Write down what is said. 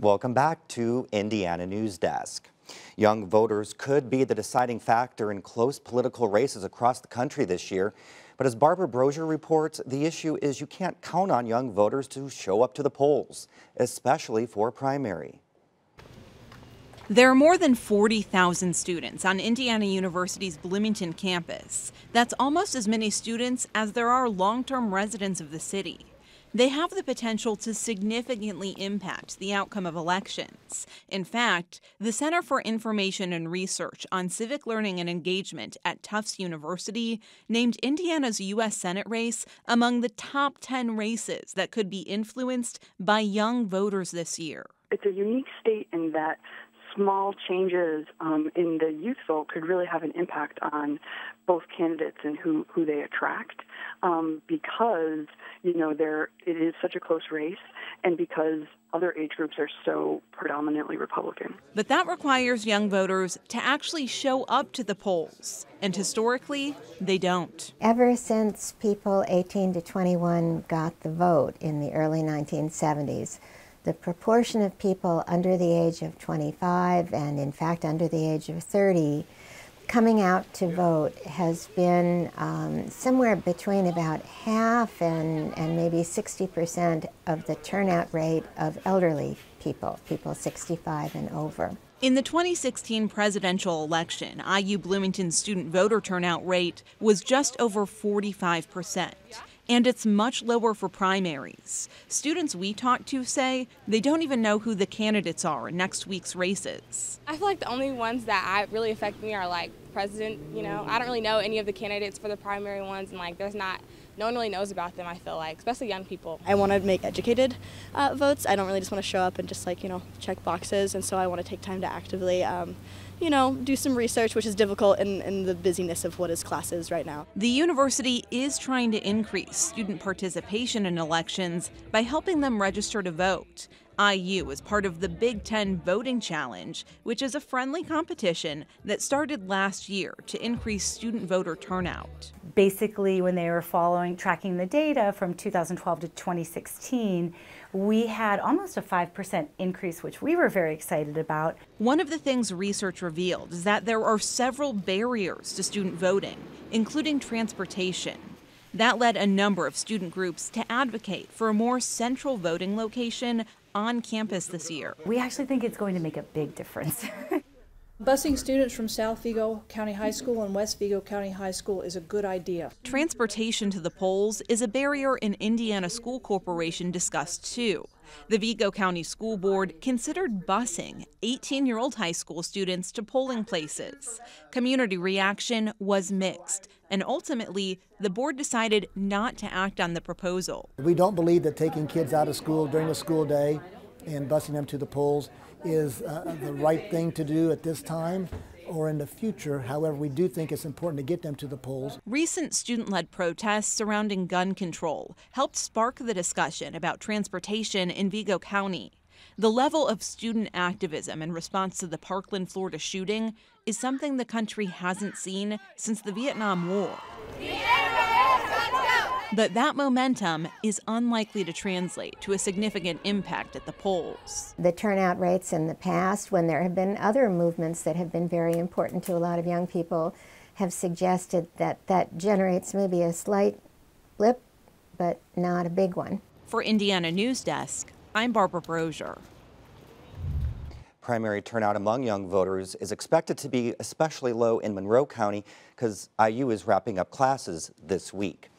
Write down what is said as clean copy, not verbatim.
Welcome back to Indiana News Desk. Young voters could be the deciding factor in close political races across the country this year. But as Barbara Brosier reports, the issue is you can't count on young voters to show up to the polls, especially for a primary. There are more than 40,000 students on Indiana University's Bloomington campus. That's almost as many students as there are long-term residents of the city. They have the potential to significantly impact the outcome of elections. In fact, the Center for Information and Research on Civic Learning and Engagement at Tufts University named Indiana's U.S. Senate race among the top 10 races that could be influenced by young voters this year. It's a unique state in that small changes in the youth vote could really have an impact on both candidates and who they attract, because it is such a close race, and because other age groups are so predominantly Republican. But that requires young voters to actually show up to the polls, and historically, they don't. Ever since people 18 to 21 got the vote in the early 1970s, the proportion of people under the age of 25 and in fact under the age of 30 coming out to vote has been somewhere between about half and maybe 60% of the turnout rate of elderly people 65 and over. In the 2016 presidential election, IU Bloomington's student voter turnout rate was just over 45%. And it's much lower for primaries. Students we talked to say they don't even know who the candidates are in next week's races. I feel like the only ones that really affect me are like president, I don't really know any of the candidates for the primary ones, and no one really knows about them, I feel like, especially young people. I want to make educated votes. I don't really just want to show up and just check boxes, and so I want to take time to actively do some research, which is difficult in the busyness of what is classes right now. The university is trying to increase student participation in elections by helping them register to vote. IU is part of the Big Ten Voting Challenge, which is a friendly competition that started last year to increase student voter turnout. Basically, when they were tracking the data from 2012 to 2016, we had almost a 5% increase, which we were very excited about. One of the things research revealed is that there are several barriers to student voting, including transportation. That led a number of student groups to advocate for a more central voting location on campus this year. We actually think it's going to make a big difference. Busing students from South Vigo County High School and West Vigo County High School is a good idea. Transportation to the polls is a barrier an Indiana School Corporation discussed too. The Vigo County School Board considered busing 18-year-old high school students to polling places. Community reaction was mixed, and ultimately, the board decided not to act on the proposal. We don't believe that taking kids out of school during the school day and busing them to the polls is the right thing to do at this time or in the future. However, we do think it's important to get them to the polls. Recent student-led protests surrounding gun control helped spark the discussion about transportation in Vigo County. The level of student activism in response to the Parkland, Florida shooting is something the country hasn't seen since the Vietnam War. But that momentum is unlikely to translate to a significant impact at the polls. The turnout rates in the past, when there have been other movements that have been very important to a lot of young people, have suggested that that generates maybe a slight blip, but not a big one. For Indiana News Desk, I'm Barbara Brosier. Primary turnout among young voters is expected to be especially low in Monroe County because IU is wrapping up classes this week.